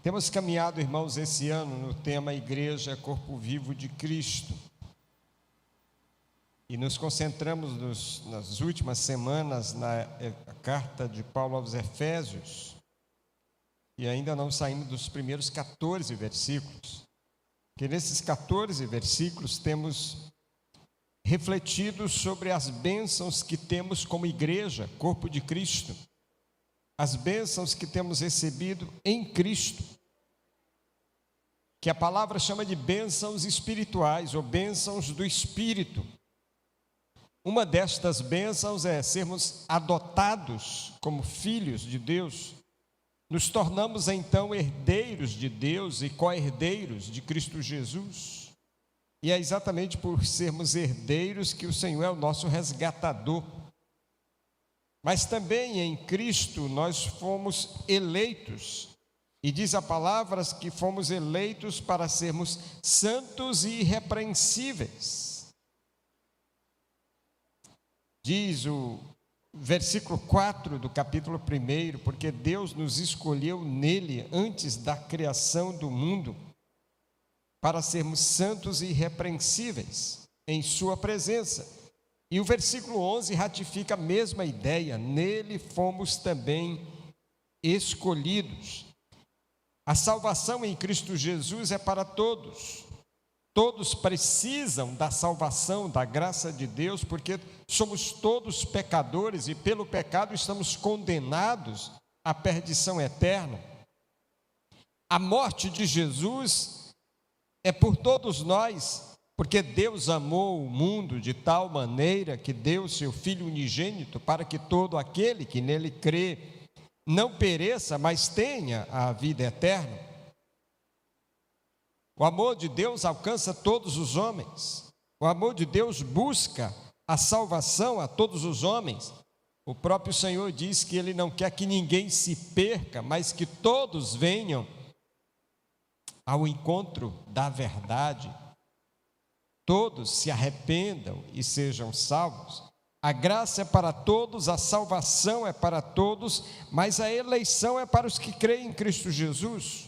Temos caminhado, irmãos, esse ano no tema Igreja Corpo Vivo de Cristo. E nos concentramos nas últimas semanas na carta de Paulo aos Efésios. E ainda não saímos dos primeiros 14 versículos. Que nesses 14 versículos temos refletido sobre as bênçãos que temos como igreja, corpo de Cristo. As bênçãos que temos recebido em Cristo, que a palavra chama de bênçãos espirituais ou bênçãos do Espírito. Uma destas bênçãos é sermos adotados como filhos de Deus. Nos tornamos então herdeiros de Deus e co-herdeiros de Cristo Jesus. E é exatamente por sermos herdeiros que o Senhor é o nosso resgatador. Mas também em Cristo nós fomos eleitos, e diz a palavra que fomos eleitos para sermos santos e irrepreensíveis. Diz o versículo 4 do capítulo 1, porque Deus nos escolheu nele antes da criação do mundo, para sermos santos e irrepreensíveis em sua presença. E o versículo 11 ratifica a mesma ideia, nele fomos também escolhidos. A salvação em Cristo Jesus é para todos. Todos precisam da salvação, da graça de Deus, porque somos todos pecadores e pelo pecado estamos condenados à perdição eterna. A morte de Jesus é por todos nós, porque Deus amou o mundo de tal maneira que deu seu Filho unigênito para que todo aquele que nele crê não pereça, mas tenha a vida eterna. O amor de Deus alcança todos os homens. O amor de Deus busca a salvação a todos os homens. O próprio Senhor diz que Ele não quer que ninguém se perca, mas que todos venham ao encontro da verdade. Todos se arrependam e sejam salvos. A graça é para todos, a salvação é para todos, mas a eleição é para os que creem em Cristo Jesus.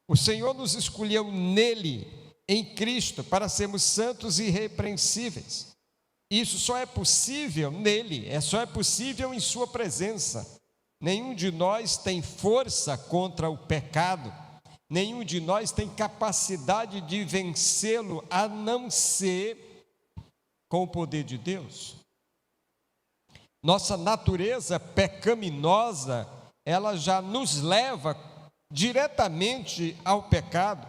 O Senhor nos escolheu nele, em Cristo, para sermos santos e irrepreensíveis. Isso só é possível nele, só é possível em sua presença. Nenhum de nós tem força contra o pecado, nenhum de nós tem capacidade de vencê-lo, a não ser com o poder de Deus. Nossa natureza pecaminosa, ela já nos leva diretamente ao pecado.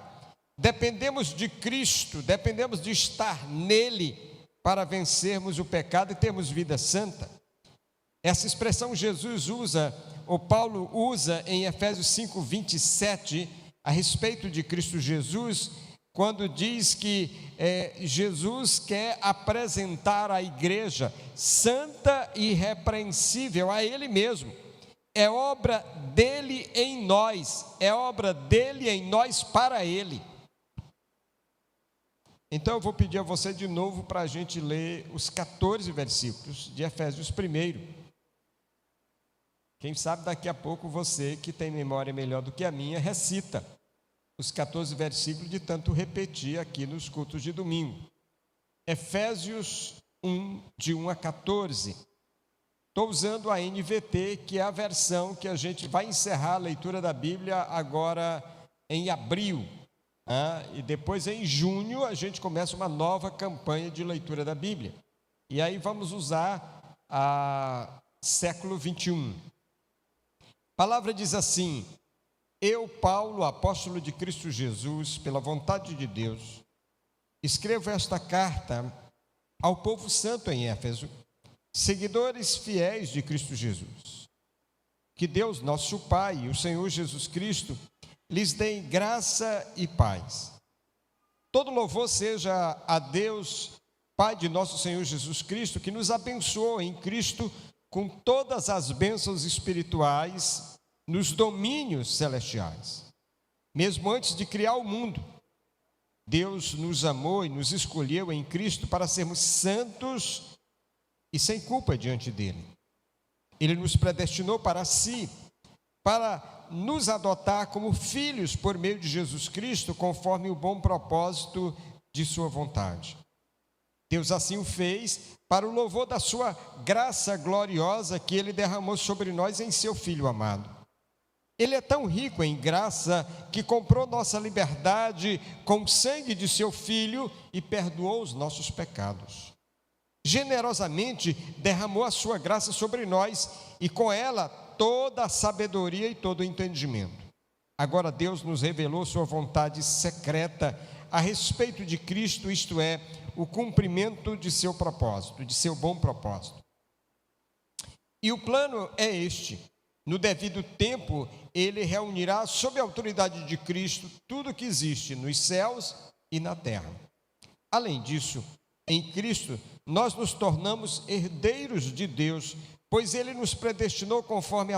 Dependemos de Cristo, dependemos de estar nele para vencermos o pecado e termos vida santa. Essa expressão Jesus usa, ou Paulo usa em Efésios 5:27, a respeito de Cristo Jesus, quando diz que Jesus quer apresentar a igreja santa e irrepreensível a Ele mesmo. É obra dele em nós, é obra dele em nós para Ele. Então eu vou pedir a você de novo para a gente ler os 14 versículos de Efésios 1. Quem sabe daqui a pouco você, que tem memória melhor do que a minha, recita os 14 versículos de tanto repetir aqui nos cultos de domingo. Efésios 1, de 1 a 14. Estou usando a NVT, que é a versão que a gente vai encerrar a leitura da Bíblia agora em abril. E depois em junho a gente começa uma nova campanha de leitura da Bíblia. E aí vamos usar a século 21. A palavra diz assim: eu, Paulo, apóstolo de Cristo Jesus, pela vontade de Deus, escrevo esta carta ao povo santo em Éfeso, seguidores fiéis de Cristo Jesus. Que Deus, nosso Pai, e o Senhor Jesus Cristo, lhes deem graça e paz. Todo louvor seja a Deus, Pai de nosso Senhor Jesus Cristo, que nos abençoou em Cristo com todas as bênçãos espirituais nos domínios celestiais. Mesmo antes de criar o mundo, Deus nos amou e nos escolheu em Cristo para sermos santos e sem culpa diante dele. Ele nos predestinou para si, para nos adotar como filhos por meio de Jesus Cristo, conforme o bom propósito de sua vontade. Deus assim o fez para o louvor da sua graça gloriosa que Ele derramou sobre nós em seu Filho amado. Ele é tão rico em graça que comprou nossa liberdade com o sangue de seu Filho e perdoou os nossos pecados. Generosamente derramou a sua graça sobre nós e com ela toda a sabedoria e todo o entendimento. Agora Deus nos revelou sua vontade secreta a respeito de Cristo, isto é, o cumprimento de seu propósito, de seu bom propósito. E o plano é este: no devido tempo, Ele reunirá sob a autoridade de Cristo tudo que existe nos céus e na terra. Além disso, em Cristo, nós nos tornamos herdeiros de Deus, pois Ele nos predestinou conforme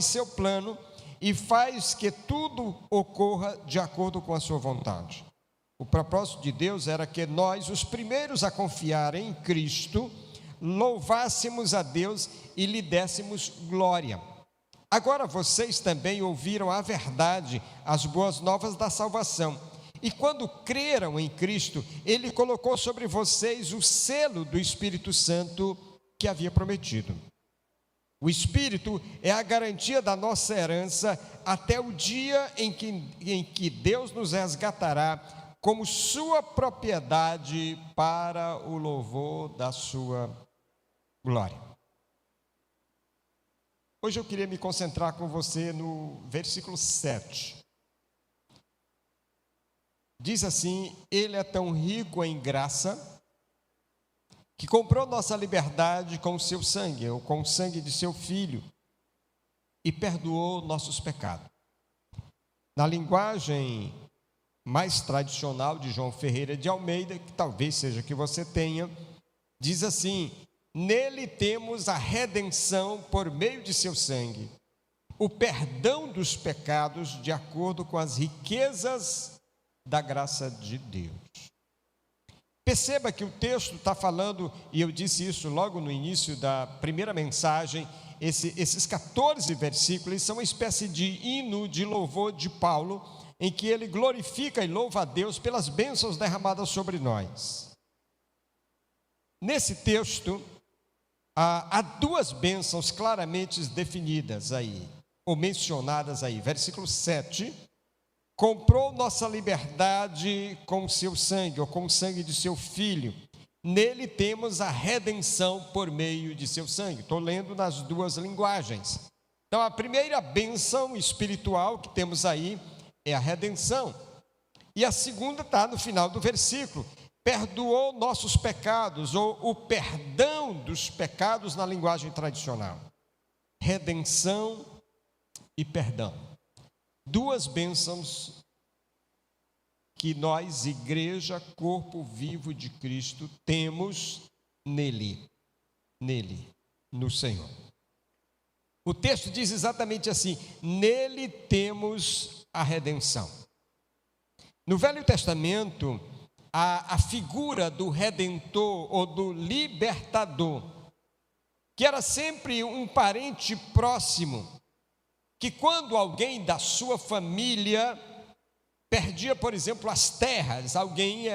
seu plano e faz que tudo ocorra de acordo com a sua vontade. O propósito de Deus era que nós, os primeiros a confiar em Cristo, louvássemos a Deus e lhe dessemos glória. Agora vocês também ouviram a verdade, as boas novas da salvação. E quando creram em Cristo, Ele colocou sobre vocês o selo do Espírito Santo que havia prometido. O Espírito é a garantia da nossa herança até o dia em que Deus nos resgatará como sua propriedade para o louvor da sua glória. Hoje eu queria me concentrar com você no versículo 7. Diz assim: Ele é tão rico em graça que comprou nossa liberdade com o seu sangue, ou com o sangue de seu Filho, e perdoou nossos pecados. Na linguagem mais tradicional de João Ferreira de Almeida, que talvez seja que você tenha, diz assim: nele temos a redenção por meio de seu sangue, o perdão dos pecados de acordo com as riquezas da graça de Deus. Perceba que o texto está falando, e eu disse isso logo no início da primeira mensagem, esses 14 versículos são uma espécie de hino de louvor de Paulo, em que ele glorifica e louva a Deus pelas bênçãos derramadas sobre nós. Nesse texto, há duas bênçãos claramente definidas aí, ou mencionadas aí. Versículo 7, comprou nossa liberdade com o seu sangue, ou com o sangue de seu Filho. Nele temos a redenção por meio de seu sangue. Estou lendo nas duas linguagens. Então, a primeira bênção espiritual que temos aí é a redenção. E a segunda está no final do versículo: perdoou nossos pecados, ou o perdão dos pecados na linguagem tradicional. Redenção e perdão. Duas bênçãos que nós, igreja, corpo vivo de Cristo, temos nele, no Senhor. O texto diz exatamente assim: nele temos a redenção. No Velho Testamento, a figura do redentor ou do libertador, que era sempre um parente próximo, que quando alguém da sua família perdia, por exemplo, as terras, alguém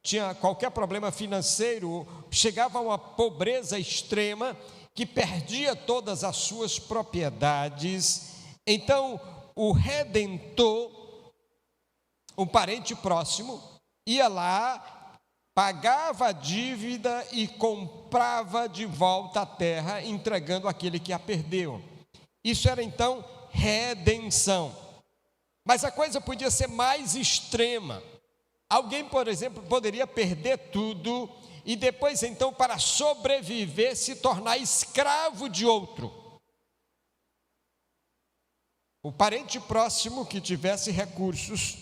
tinha qualquer problema financeiro, chegava a uma pobreza extrema, que perdia todas as suas propriedades, então o redentor, um parente próximo, ia lá, pagava a dívida e comprava de volta a terra, entregando aquele que a perdeu. Isso era então redenção. Mas a coisa podia ser mais extrema. Alguém, por exemplo, poderia perder tudo e depois então, para sobreviver, se tornar escravo de outro. O parente próximo que tivesse recursos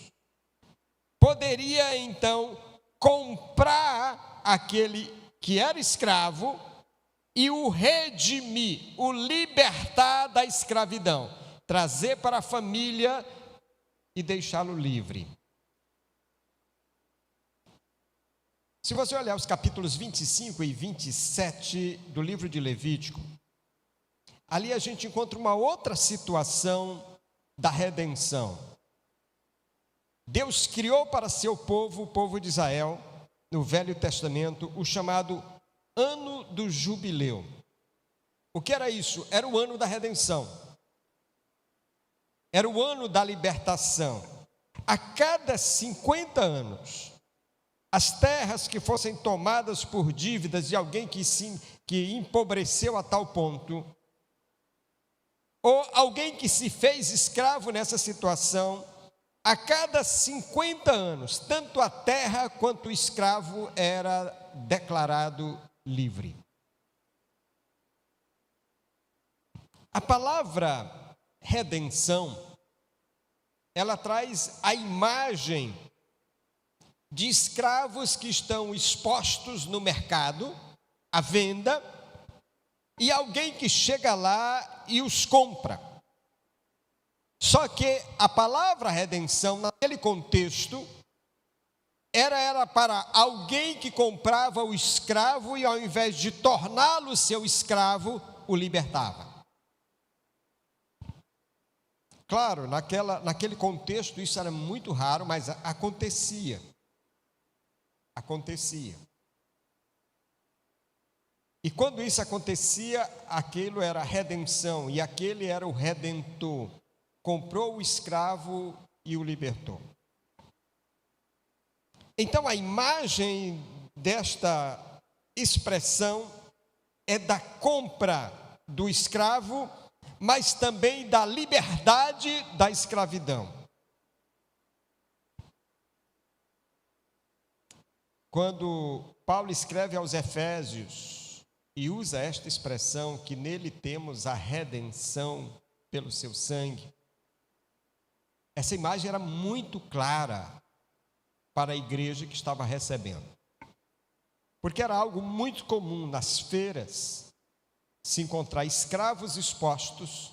poderia então comprar aquele que era escravo e o redimir, o libertar da escravidão, trazer para a família e deixá-lo livre. Se você olhar os capítulos 25 e 27 do livro de Levítico, ali a gente encontra uma outra situação da redenção. Deus criou para seu povo, o povo de Israel, no Velho Testamento, o chamado Ano do Jubileu. O que era isso? Era o ano da redenção. Era o ano da libertação. A cada 50 anos, as terras que fossem tomadas por dívidas de alguém que empobreceu a tal ponto, ou alguém que se fez escravo nessa situação, a cada 50 anos, tanto a terra quanto o escravo era declarado livre. A palavra redenção, ela traz a imagem de escravos que estão expostos no mercado, à venda, e alguém que chega lá e os compra. Só que a palavra redenção, naquele contexto, era para alguém que comprava o escravo e, ao invés de torná-lo seu escravo, o libertava. Claro, naquele contexto isso era muito raro, mas acontecia. Acontecia. E quando isso acontecia, aquilo era redenção, e aquele era o redentor. Comprou o escravo e o libertou. Então a imagem desta expressão é da compra do escravo, mas também da liberdade da escravidão. Quando Paulo escreve aos Efésios e usa esta expressão, que nele temos a redenção pelo seu sangue, essa imagem era muito clara para a igreja que estava recebendo. Porque era algo muito comum nas feiras se encontrar escravos expostos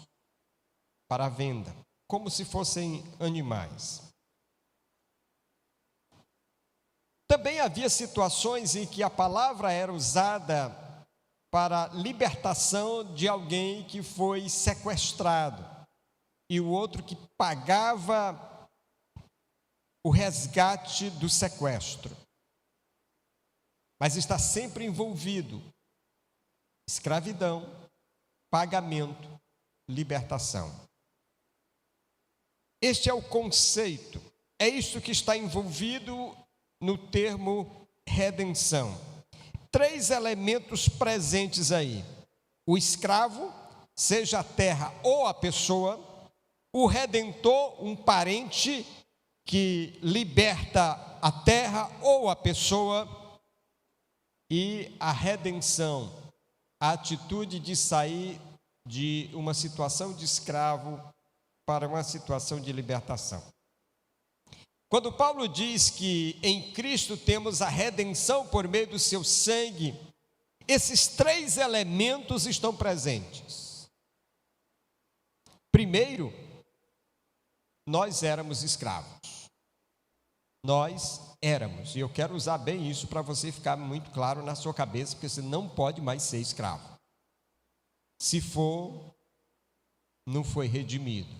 para a venda, como se fossem animais. Também havia situações em que a palavra era usada para libertação de alguém que foi sequestrado e o outro que pagava o resgate do sequestro. Mas está sempre envolvido escravidão, pagamento, libertação. Este é o conceito, é isso que está envolvido no termo redenção. 3 elementos presentes aí: o escravo, seja a terra ou a pessoa; o redentor, um parente que liberta a terra ou a pessoa; e a redenção, a atitude de sair de uma situação de escravo para uma situação de libertação. Quando Paulo diz que em Cristo temos a redenção por meio do seu sangue, esses 3 elementos estão presentes. Primeiro, nós éramos escravos. Nós éramos, e eu quero usar bem isso para você ficar muito claro na sua cabeça, porque você não pode mais ser escravo. Se for, não foi redimido.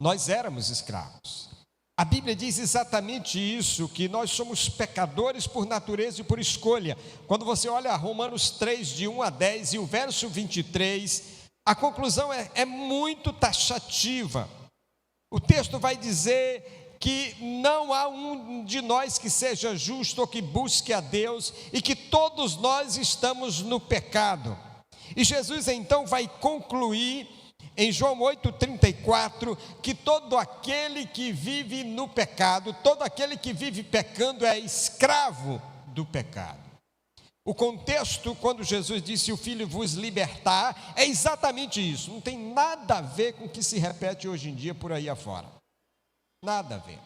Nós éramos escravos. A Bíblia diz exatamente isso, que nós somos pecadores por natureza e por escolha. Quando você olha Romanos 3, de 1 a 10 e o verso 23, a conclusão é muito taxativa. O texto vai dizer que não há um de nós que seja justo ou que busque a Deus, e que todos nós estamos no pecado. E Jesus então vai concluir em João 8,34, que todo aquele que vive no pecado, todo aquele que vive pecando é escravo do pecado. O contexto, quando Jesus disse: o Filho vos libertar, é exatamente isso. Não tem nada a ver com o que se repete hoje em dia por aí afora. Nada a ver.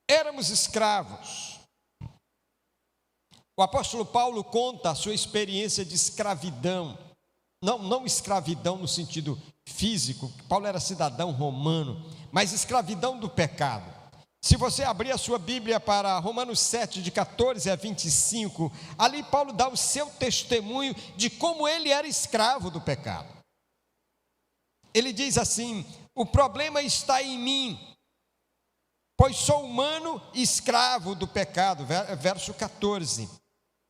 Éramos escravos. O apóstolo Paulo conta a sua experiência de escravidão. Não escravidão no sentido físico, Paulo era cidadão romano, mas escravidão do pecado. Se você abrir a sua Bíblia para Romanos 7, de 14 a 25, ali Paulo dá o seu testemunho de como ele era escravo do pecado. Ele diz assim: o problema está em mim, pois sou humano e escravo do pecado, verso 14.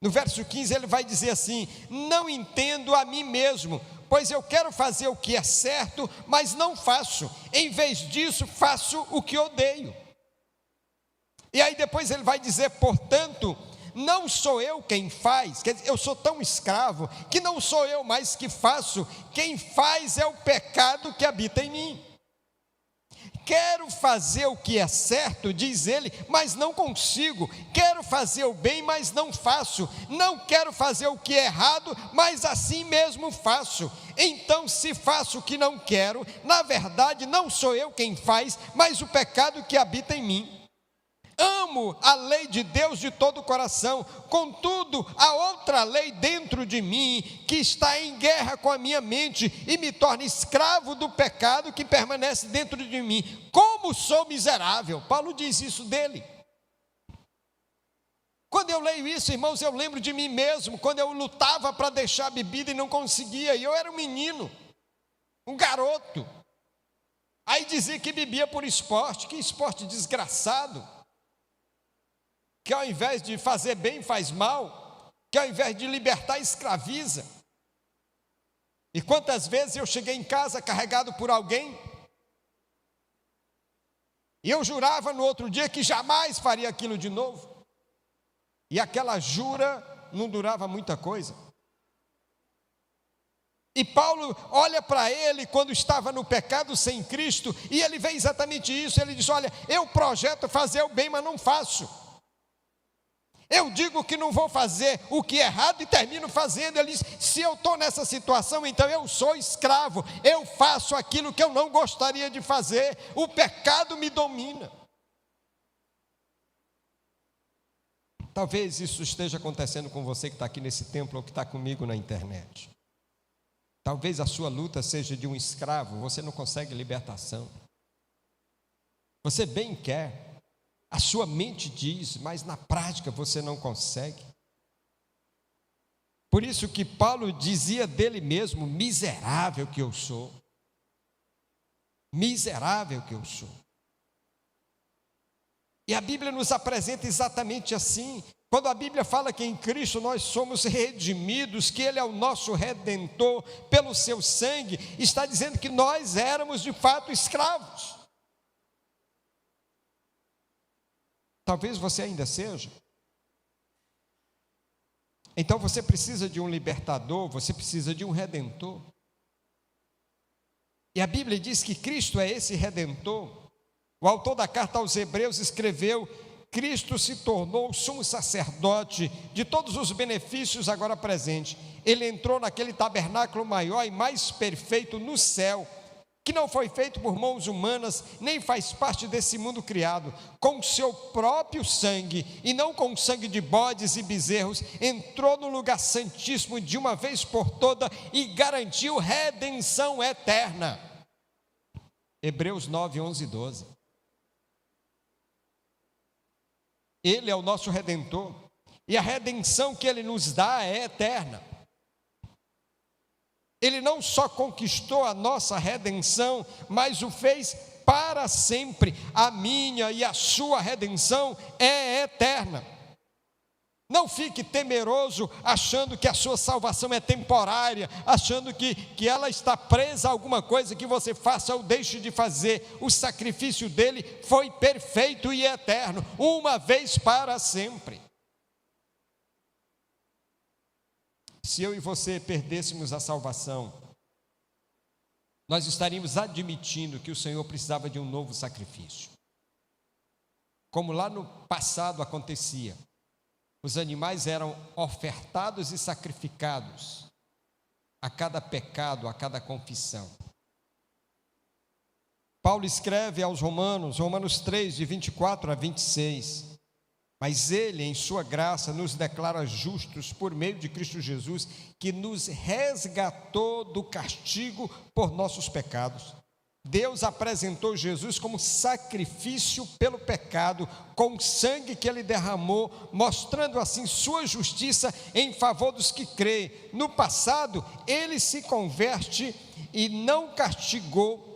No verso 15 ele vai dizer assim: não entendo a mim mesmo, pois eu quero fazer o que é certo, mas não faço. Em vez disso, faço o que odeio. E aí depois ele vai dizer: portanto, não sou eu quem faz, quer dizer, eu sou tão escravo que não sou eu mais que faço, quem faz é o pecado que habita em mim. Quero fazer o que é certo, diz ele, mas não consigo. Quero fazer o bem, mas não faço. Não quero fazer o que é errado, mas assim mesmo faço. Então, se faço o que não quero, na verdade não sou eu quem faz, mas o pecado que habita em mim. Amo a lei de Deus de todo o coração, contudo, há outra lei dentro de mim, que está em guerra com a minha mente, e me torna escravo do pecado que permanece dentro de mim. Como sou miserável! Paulo diz isso dele. Quando eu leio isso, irmãos, eu lembro de mim mesmo, quando eu lutava para deixar a bebida e não conseguia, e eu era um menino, um garoto. Aí dizia que bebia por esporte, que esporte desgraçado, que ao invés de fazer bem faz mal, que ao invés de libertar escraviza. E quantas vezes eu cheguei em casa carregado por alguém, e eu jurava no outro dia que jamais faria aquilo de novo, e aquela jura não durava muita coisa. E Paulo olha para ele quando estava no pecado sem Cristo, e ele vê exatamente isso. Ele diz: olha, eu projeto fazer o bem, mas não faço. Eu digo que não vou fazer o que é errado e termino fazendo. Ele diz: se eu estou nessa situação, então eu sou escravo, eu faço aquilo que eu não gostaria de fazer, o pecado me domina. Talvez isso esteja acontecendo com você que está aqui nesse templo ou que está comigo na internet. Talvez a sua luta seja de um escravo, você não consegue libertação. Você bem quer, a sua mente diz, mas na prática você não consegue. Por isso que Paulo dizia dele mesmo: miserável que eu sou. Miserável que eu sou. E a Bíblia nos apresenta exatamente assim. Quando a Bíblia fala que em Cristo nós somos redimidos, que Ele é o nosso Redentor pelo seu sangue, está dizendo que nós éramos de fato escravos. Talvez você ainda seja. Então você precisa de um libertador, você precisa de um redentor. E a Bíblia diz que Cristo é esse redentor. O autor da carta aos Hebreus escreveu: Cristo se tornou o sumo sacerdote de todos os benefícios agora presentes. Ele entrou naquele tabernáculo maior e mais perfeito no céu, que não foi feito por mãos humanas, nem faz parte desse mundo criado. Com o seu próprio sangue, e não com o sangue de bodes e bezerros, entrou no lugar santíssimo de uma vez por toda e garantiu redenção eterna. Hebreus 9, 11 e 12. Ele é o nosso Redentor, e a redenção que Ele nos dá é eterna. Ele não só conquistou a nossa redenção, mas o fez para sempre. A minha e a sua redenção é eterna. Não fique temeroso achando que a sua salvação é temporária, achando que ela está presa a alguma coisa que você faça ou deixe de fazer. O sacrifício dele foi perfeito e eterno, uma vez para sempre. Se eu e você perdêssemos a salvação, nós estaríamos admitindo que o Senhor precisava de um novo sacrifício. Como lá no passado acontecia. Os animais eram ofertados e sacrificados a cada pecado, a cada confissão. Paulo escreve aos Romanos 3, de 24 a 26. Mas Ele, em sua graça, nos declara justos por meio de Cristo Jesus, que nos resgatou do castigo por nossos pecados Deus apresentou Jesus como sacrifício pelo pecado, com o sangue que ele derramou, mostrando assim sua justiça em favor dos que creem. No passado, ele se converte e não castigou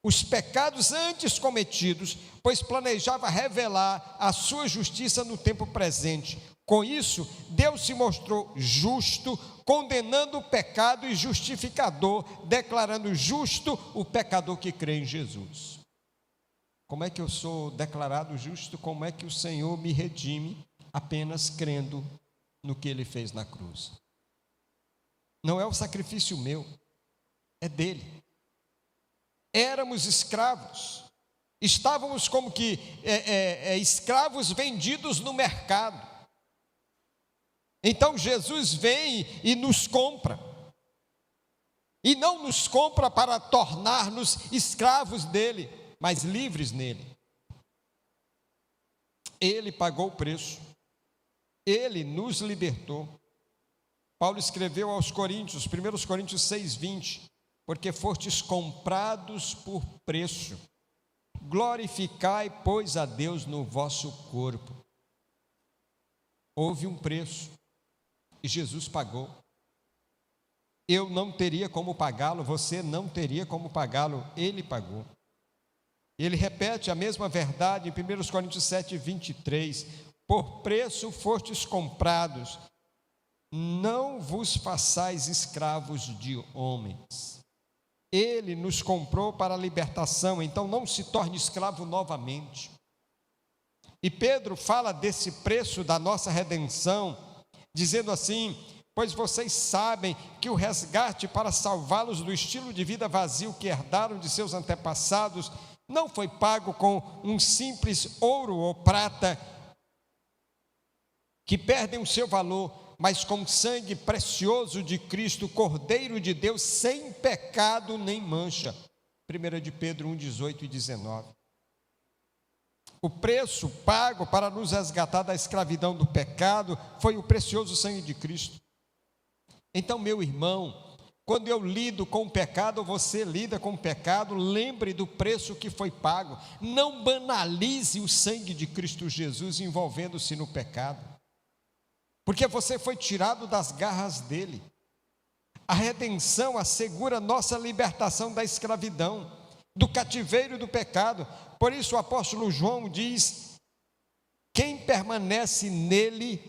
os pecados antes cometidos, pois planejava revelar a sua justiça no tempo presente. Com isso, Deus se mostrou justo, condenando o pecado, e justificador, declarando justo o pecador que crê em Jesus. Como é que eu sou declarado justo? Como é que o Senhor me redime? Apenas crendo no que Ele fez na cruz. Não é o sacrifício meu, é dele. Éramos escravos, estávamos como que escravos vendidos no mercado. Então Jesus vem e nos compra, e não nos compra para tornar-nos escravos dele, mas livres nele. Ele pagou o preço, ele nos libertou. Paulo escreveu aos Coríntios, 1 Coríntios 6:20, porque fostes comprados por preço, glorificai, pois, a Deus no vosso corpo. Houve um preço, e Jesus pagou. Eu não teria como pagá-lo, você não teria como pagá-lo, ele pagou. Ele repete a mesma verdade em 1 Coríntios 7:23, por preço fostes comprados, não vos façais escravos de homens. Ele nos comprou para a libertação, então não se torne escravo novamente. E Pedro fala desse preço da nossa redenção, dizendo assim: pois vocês sabem que o resgate para salvá-los do estilo de vida vazio que herdaram de seus antepassados não foi pago com um simples ouro ou prata que perdem o seu valor, mas com sangue precioso de Cristo, Cordeiro de Deus, sem pecado nem mancha. 1 de Pedro 1:18 e 19. O preço pago para nos resgatar da escravidão do pecado foi o precioso sangue de Cristo. Então, meu irmão, quando eu lido com o pecado, você lida com o pecado, lembre do preço que foi pago. Não banalize o sangue de Cristo Jesus envolvendo-se no pecado, porque você foi tirado das garras dele. A redenção assegura nossa libertação da escravidão, do cativeiro do pecado. Por isso o apóstolo João diz: quem permanece nele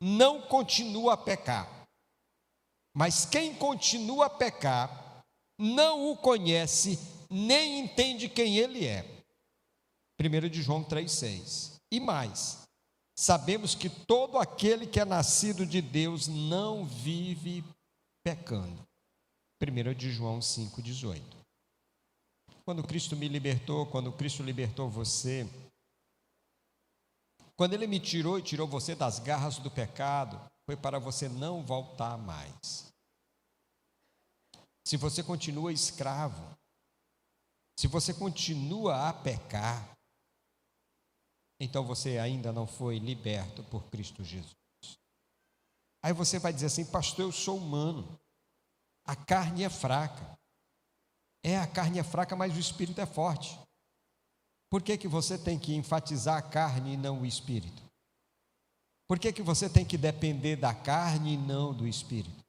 não continua a pecar. Mas quem continua a pecar não o conhece, nem entende quem ele é. 1 de João 3,6. E mais, sabemos que todo aquele que é nascido de Deus não vive pecando. 1 de João 5,18. Quando Cristo me libertou, quando Cristo libertou você, quando Ele me tirou e tirou você das garras do pecado, foi para você não voltar mais. Se você continua escravo, se você continua a pecar, então você ainda não foi liberto por Cristo Jesus. Aí você vai dizer assim: pastor, eu sou humano, a carne é fraca. A carne é fraca, mas o espírito é forte. Por que você tem que enfatizar a carne e não o espírito? Por que você tem que depender da carne e não do espírito?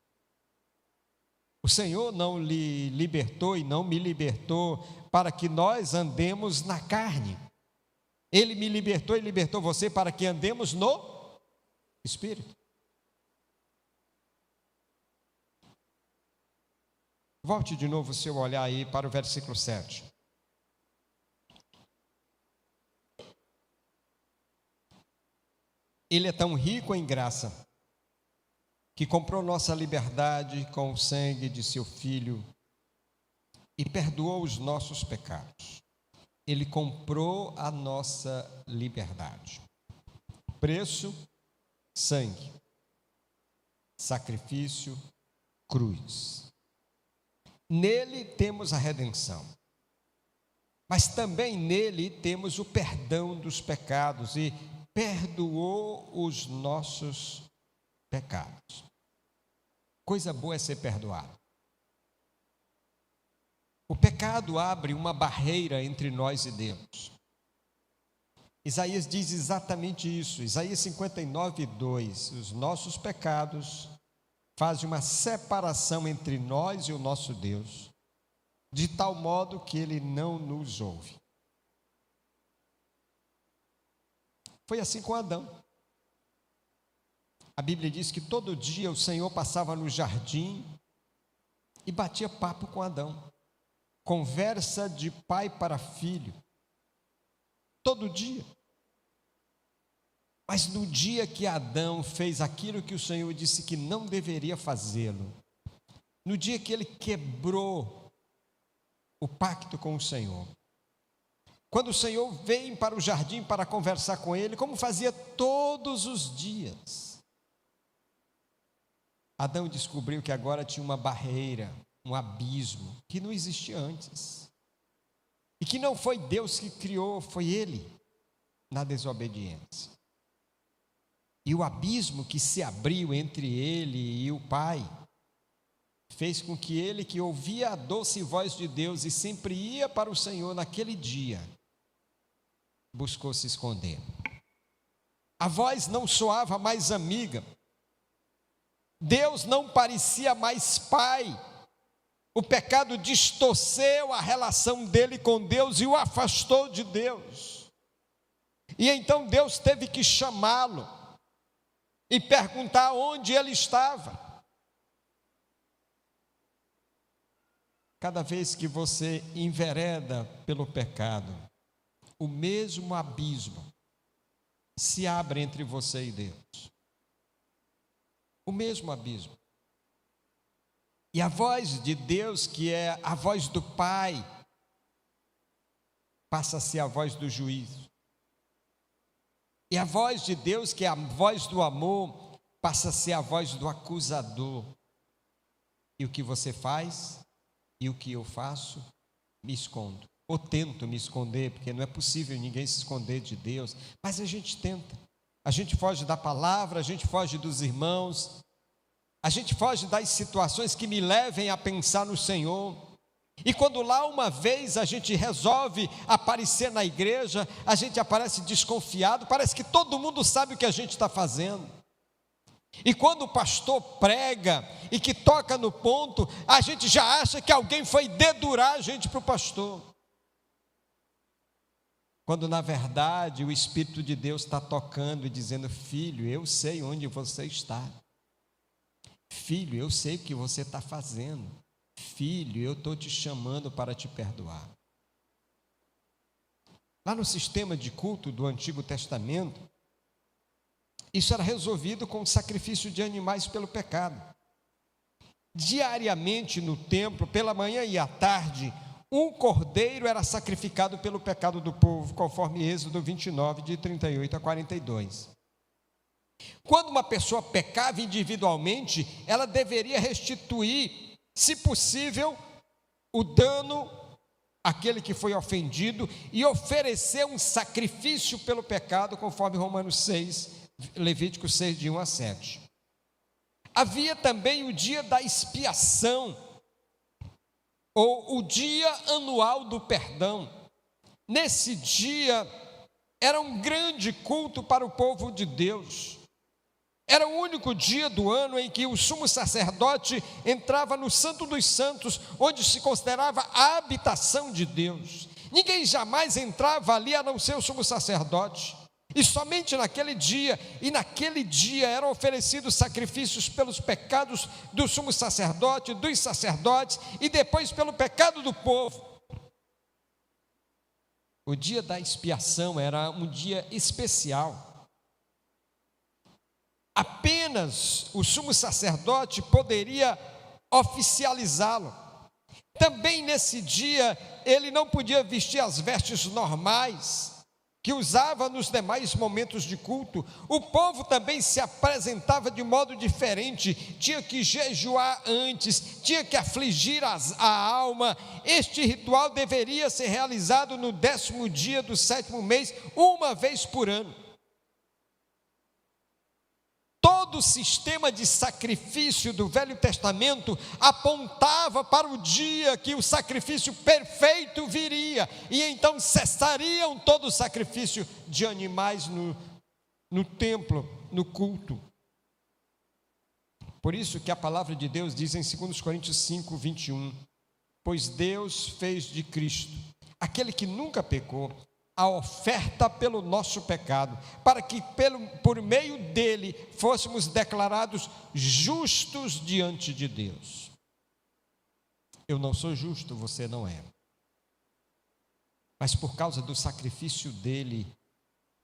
O Senhor não lhe libertou e não me libertou para que nós andemos na carne. Ele me libertou e libertou você para que andemos no espírito. Volte de novo o seu olhar aí para o versículo 7. Ele é tão rico em graça, que comprou nossa liberdade com o sangue de seu Filho e perdoou os nossos pecados. Ele comprou a nossa liberdade. Preço, sangue. Sacrifício, cruz. Nele temos a redenção, mas também nele temos o perdão dos pecados, e perdoou os nossos pecados. Coisa boa é ser perdoado. O pecado abre uma barreira entre nós e Deus. Isaías diz exatamente isso. Isaías 59:2. Os nossos pecados fazem uma separação entre nós e o nosso Deus, de tal modo que Ele não nos ouve. Foi assim com Adão. A Bíblia diz que todo dia o Senhor passava no jardim e batia papo com Adão. Conversa de pai para filho. Todo dia. Mas no dia que Adão fez aquilo que o Senhor disse que não deveria fazê-lo, no dia que ele quebrou o pacto com o Senhor, quando o Senhor vem para o jardim para conversar com ele, como fazia todos os dias, Adão descobriu que agora tinha uma barreira, um abismo, que não existia antes. E que não foi Deus que criou, foi ele, na desobediência. E o abismo que se abriu entre ele e o Pai, fez com que ele, que ouvia a doce voz de Deus e sempre ia para o Senhor naquele dia, buscou se esconder. A voz não soava mais amiga. Deus não parecia mais Pai. O pecado distorceu a relação dele com Deus e o afastou de Deus. E então Deus teve que chamá-lo e perguntar onde ele estava. Cada vez que você envereda pelo pecado, o mesmo abismo se abre entre você e Deus. O mesmo abismo. E a voz de Deus, que é a voz do Pai, passa a ser a voz do juízo. E a voz de Deus, que é a voz do amor, passa a ser a voz do acusador. E o que você faz, e o que eu faço, me escondo. Ou tento me esconder, porque não é possível ninguém se esconder de Deus. Mas a gente tenta. A gente foge da palavra, a gente foge dos irmãos. A gente foge das situações que me levem a pensar no Senhor. E quando lá uma vez a gente resolve aparecer na igreja, a gente aparece desconfiado, parece que todo mundo sabe o que a gente está fazendo. E quando o pastor prega e que toca no ponto, a gente já acha que alguém foi dedurar a gente para o pastor. Quando na verdade o Espírito de Deus está tocando e dizendo: filho, eu sei onde você está. Filho, eu sei o que você está fazendo. Filho, eu estou te chamando para te perdoar. Lá no sistema de culto do Antigo Testamento, isso era resolvido com o sacrifício de animais pelo pecado. Diariamente no templo, pela manhã e à tarde, um cordeiro era sacrificado pelo pecado do povo, conforme Êxodo 29, de 38 a 42. Quando uma pessoa pecava individualmente, ela deveria restituir, se possível, o dano àquele que foi ofendido e oferecer um sacrifício pelo pecado, conforme Romanos 6, Levítico 6, de 1 a 7. Havia também o dia da expiação, ou o dia anual do perdão. Nesse dia, era um grande culto para o povo de Deus. Era o único dia do ano em que o sumo sacerdote entrava no Santo dos Santos, onde se considerava a habitação de Deus. Ninguém jamais entrava ali a não ser o sumo sacerdote. E somente naquele dia, eram oferecidos sacrifícios pelos pecados do sumo sacerdote, dos sacerdotes, e depois pelo pecado do povo. O dia da expiação era um dia especial. Apenas o sumo sacerdote poderia oficializá-lo. Também nesse dia, ele não podia vestir as vestes normais que usava nos demais momentos de culto. O povo também se apresentava de modo diferente, tinha que jejuar antes, tinha que afligir a alma. Este ritual deveria ser realizado no 10º dia do 7º mês, uma vez por ano. Todo todo o sistema de sacrifício do Velho Testamento apontava para o dia que o sacrifício perfeito viria, e então cessariam todo o sacrifício de animais no templo, no culto. Por isso que a palavra de Deus diz em 2 Coríntios 5, 21, pois Deus fez de Cristo, aquele que nunca pecou, a oferta pelo nosso pecado, para que por meio dele fôssemos declarados justos diante de Deus. Eu não sou justo, você não é. Mas por causa do sacrifício dele,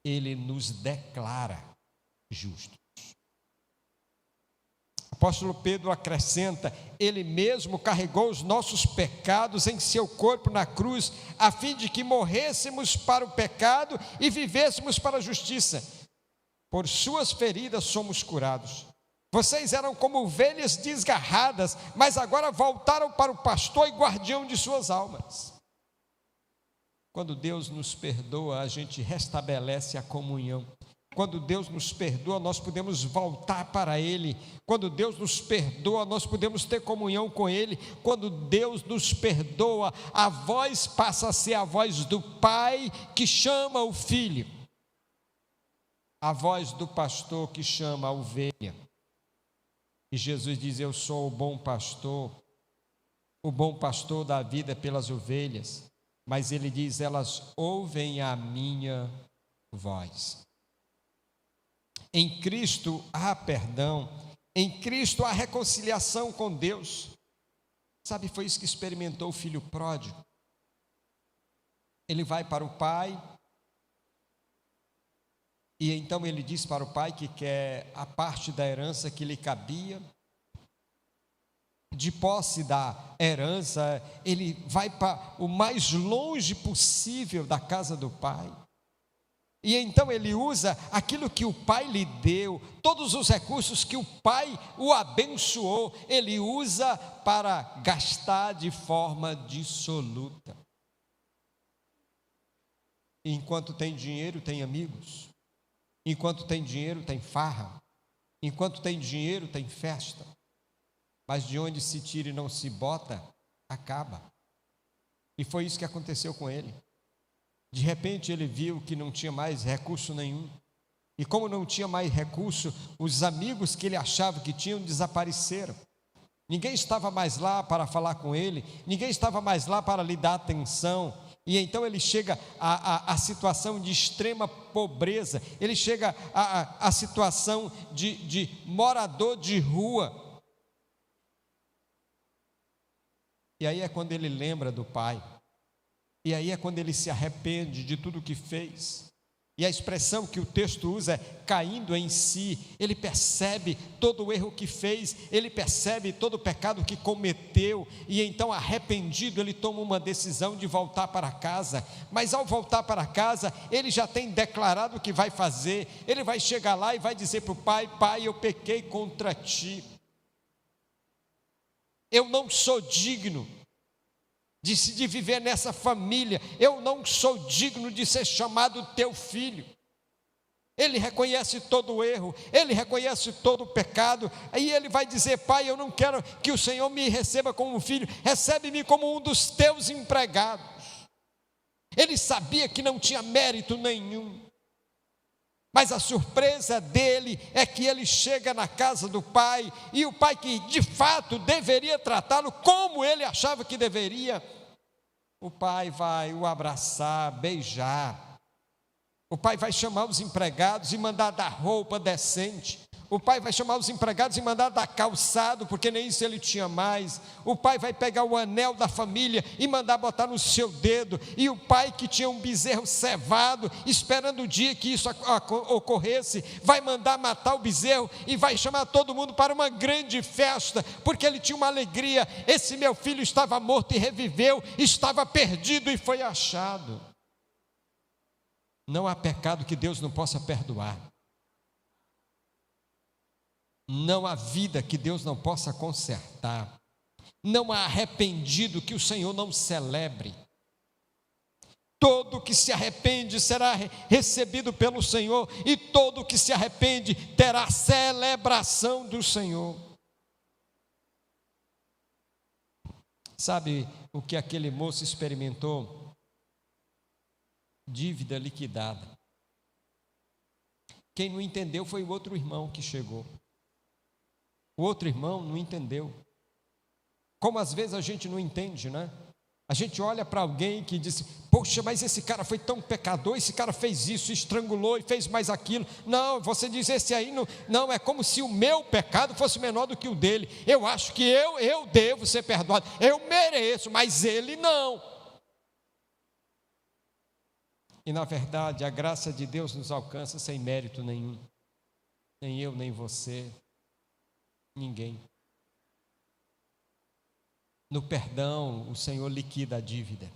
ele nos declara justos. O apóstolo Pedro acrescenta: ele mesmo carregou os nossos pecados em seu corpo na cruz, a fim de que morrêssemos para o pecado e vivêssemos para a justiça. Por suas feridas somos curados. Vocês eram como ovelhas desgarradas, mas agora voltaram para o pastor e guardião de suas almas. Quando Deus nos perdoa, a gente restabelece a comunhão. Quando Deus nos perdoa, nós podemos voltar para Ele. Quando Deus nos perdoa, nós podemos ter comunhão com Ele. Quando Deus nos perdoa, a voz passa a ser a voz do Pai que chama o Filho, a voz do pastor que chama a ovelha. E Jesus diz: eu sou o bom pastor dá a vida pelas ovelhas. Mas Ele diz: elas ouvem a minha voz. Em Cristo há perdão, em Cristo há reconciliação com Deus. Sabe, foi isso que experimentou o filho pródigo. Ele vai para o pai, e então ele diz para o pai que quer a parte da herança que lhe cabia. De posse da herança, ele vai para o mais longe possível da casa do pai. E então ele usa aquilo que o pai lhe deu, todos os recursos que o pai o abençoou, ele usa para gastar de forma dissoluta. Enquanto tem dinheiro, tem amigos. Enquanto tem dinheiro, tem farra. Enquanto tem dinheiro, tem festa. Mas de onde se tira e não se bota, acaba. E foi isso que aconteceu com ele. De repente ele viu que não tinha mais recurso nenhum. E como não tinha mais recurso, os amigos que ele achava que tinham desapareceram. Ninguém estava mais lá para falar com ele, ninguém estava mais lá para lhe dar atenção. E então ele chega à situação de extrema pobreza, ele chega à situação de morador de rua. E aí é quando ele lembra do pai. E aí é quando ele se arrepende de tudo que fez. E a expressão que o texto usa é caindo em si. Ele percebe todo o erro que fez, ele percebe todo o pecado que cometeu, e então arrependido ele toma uma decisão de voltar para casa. Mas ao voltar para casa, ele já tem declarado o que vai fazer. Ele vai chegar lá e vai dizer para o pai: pai, eu pequei contra ti, eu não sou digno de viver nessa família, eu não sou digno de ser chamado teu filho. Ele reconhece todo o erro, ele reconhece todo o pecado, aí ele vai dizer: pai, eu não quero que o Senhor me receba como filho, recebe-me como um dos teus empregados. Ele sabia que não tinha mérito nenhum, mas a surpresa dele é que ele chega na casa do pai, e o pai, que de fato deveria tratá-lo como ele achava que deveria, o pai vai o abraçar, beijar. O pai vai chamar os empregados e mandar dar roupa decente. O pai vai chamar os empregados e mandar dar calçado, porque nem isso ele tinha mais. O pai vai pegar o anel da família e mandar botar no seu dedo. E o pai, que tinha um bezerro cevado, esperando o dia que isso ocorresse, vai mandar matar o bezerro e vai chamar todo mundo para uma grande festa, porque ele tinha uma alegria: esse meu filho estava morto e reviveu, estava perdido e foi achado. Não há pecado que Deus não possa perdoar. Não há vida que Deus não possa consertar. Não há arrependido que o Senhor não celebre. Todo que se arrepende será recebido pelo Senhor, e todo que se arrepende terá celebração do Senhor. Sabe o que aquele moço experimentou? Dívida liquidada. Quem não entendeu foi o outro irmão que chegou. O outro irmão não entendeu. Como às vezes a gente não entende, né? A gente olha para alguém que diz: poxa, mas esse cara foi tão pecador, esse cara fez isso, estrangulou e fez mais aquilo. Não, você diz: esse aí não, é como se o meu pecado fosse menor do que o dele. Eu acho que eu devo ser perdoado, eu mereço, mas ele não. E na verdade a graça de Deus nos alcança sem mérito nenhum. Nem eu, nem você, ninguém. No perdão, o Senhor liquida a dívida.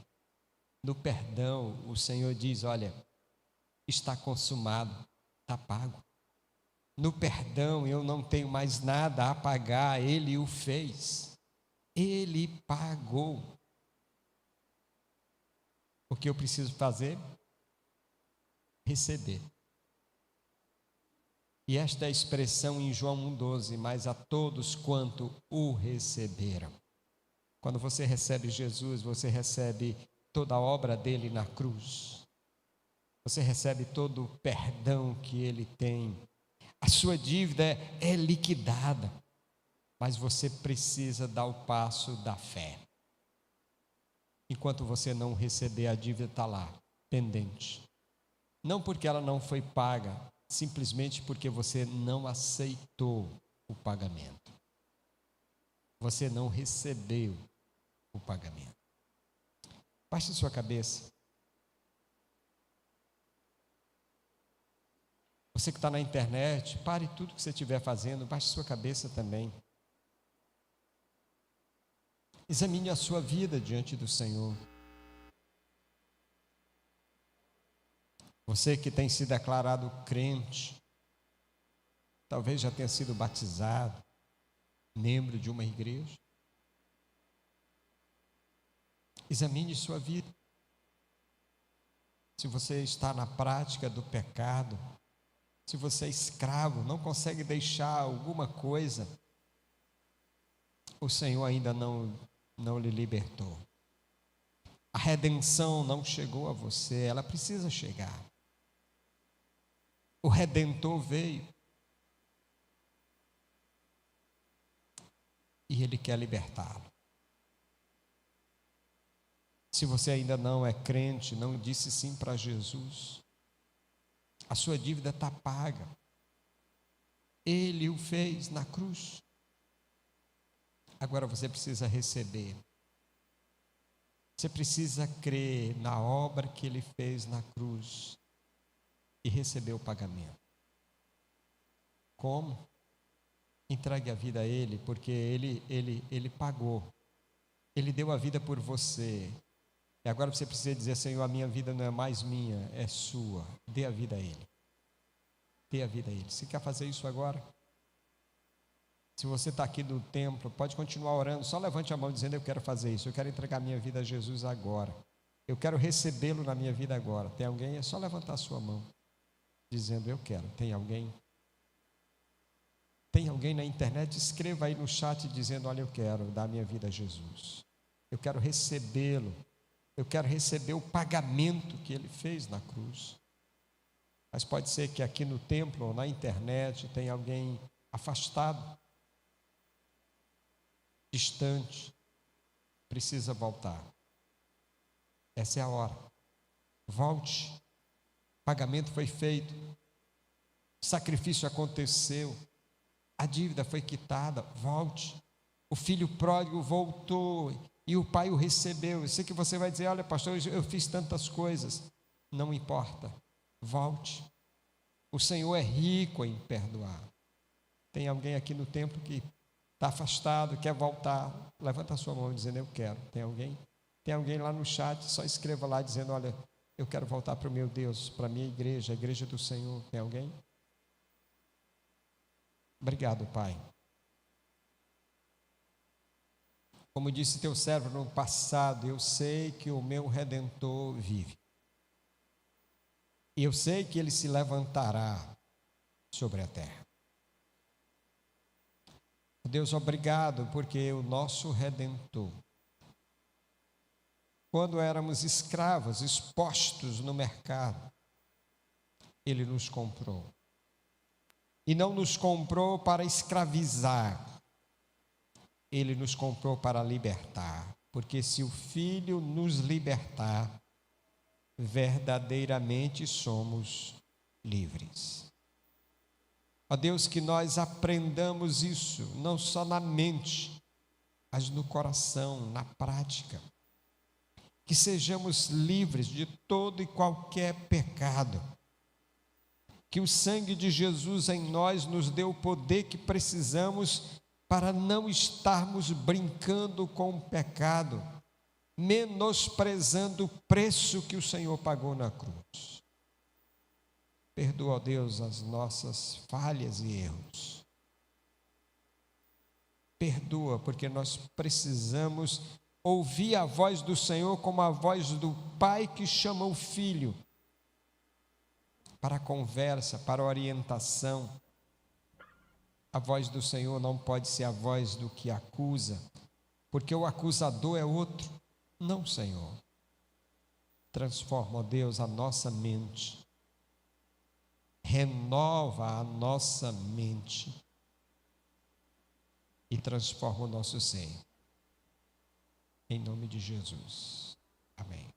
No perdão, o Senhor diz: olha, está consumado, está pago. No perdão, eu não tenho mais nada a pagar, Ele o fez. Ele pagou. O que eu preciso fazer? Receber. E esta é a expressão em João 1,12: mas a todos quanto o receberam. Quando você recebe Jesus, você recebe toda a obra dele na cruz. Você recebe todo o perdão que ele tem. A sua dívida é liquidada, mas você precisa dar o passo da fé. Enquanto você não receber, a dívida está lá, pendente. Não porque ela não foi paga, simplesmente porque você não aceitou o pagamento. Você não recebeu o pagamento. Baixe sua cabeça. Você que está na internet, pare tudo que você estiver fazendo, baixe sua cabeça também. Examine a sua vida diante do Senhor. Você que tem se declarado crente, talvez já tenha sido batizado, membro de uma igreja. Examine sua vida. Se você está na prática do pecado, se você é escravo, não consegue deixar alguma coisa, o Senhor ainda não lhe libertou. A redenção não chegou a você, ela precisa chegar. O Redentor veio. E Ele quer libertá-lo. Se você ainda não é crente, não disse sim para Jesus, a sua dívida está paga. Ele o fez na cruz. Agora você precisa receber. Você precisa crer na obra que Ele fez na cruz e receber o pagamento. Como? Entregue a vida a Ele, porque Ele pagou. Ele deu a vida por você. E agora você precisa dizer: Senhor, a minha vida não é mais minha, é sua. Dê a vida a Ele. Dê a vida a Ele. Você quer fazer isso agora? Se você está aqui no templo, pode continuar orando. Só levante a mão dizendo: eu quero fazer isso. Eu quero entregar minha vida a Jesus agora. Eu quero recebê-lo na minha vida agora. Tem alguém? É só levantar a sua mão, dizendo: eu quero. Tem alguém? Tem alguém na internet? Escreva aí no chat dizendo: olha, eu quero dar minha vida a Jesus. Eu quero recebê-lo. Eu quero receber o pagamento que Ele fez na cruz. Mas pode ser que aqui no templo ou na internet tenha alguém afastado, distante, precisa voltar. Essa é a hora. Volte. O pagamento foi feito. O sacrifício aconteceu. A dívida foi quitada. Volte. O filho pródigo voltou e o pai o recebeu. Eu sei que você vai dizer: olha, pastor, eu fiz tantas coisas. Não importa. Volte. O Senhor é rico em perdoar. Tem alguém aqui no templo que está afastado, quer voltar? Levanta a sua mão dizendo: eu quero. Tem alguém? Tem alguém lá no chat? Só escreva lá dizendo: olha, eu quero voltar para o meu Deus, para a minha igreja, a igreja do Senhor. Tem alguém? Obrigado, Pai. Como disse teu servo no passado, eu sei que o meu Redentor vive. E eu sei que ele se levantará sobre a terra. Deus, obrigado, porque o nosso Redentor, quando éramos escravos, expostos no mercado, ele nos comprou. E não nos comprou para escravizar, ele nos comprou para libertar. Porque se o Filho nos libertar, verdadeiramente somos livres. Ó Deus, que nós aprendamos isso, não só na mente, mas no coração, na prática. Que sejamos livres de todo e qualquer pecado. Que o sangue de Jesus em nós nos dê o poder que precisamos para não estarmos brincando com o pecado, menosprezando o preço que o Senhor pagou na cruz. Perdoa, ó Deus, as nossas falhas e erros. Perdoa, porque nós precisamos ouvir a voz do Senhor como a voz do Pai que chama o Filho para a conversa, para a orientação. A voz do Senhor não pode ser a voz do que acusa, porque o acusador é outro. Não, Senhor. Transforma, ó Deus, a nossa mente. Renova a nossa mente. E transforma o nosso ser. Em nome de Jesus. Amém.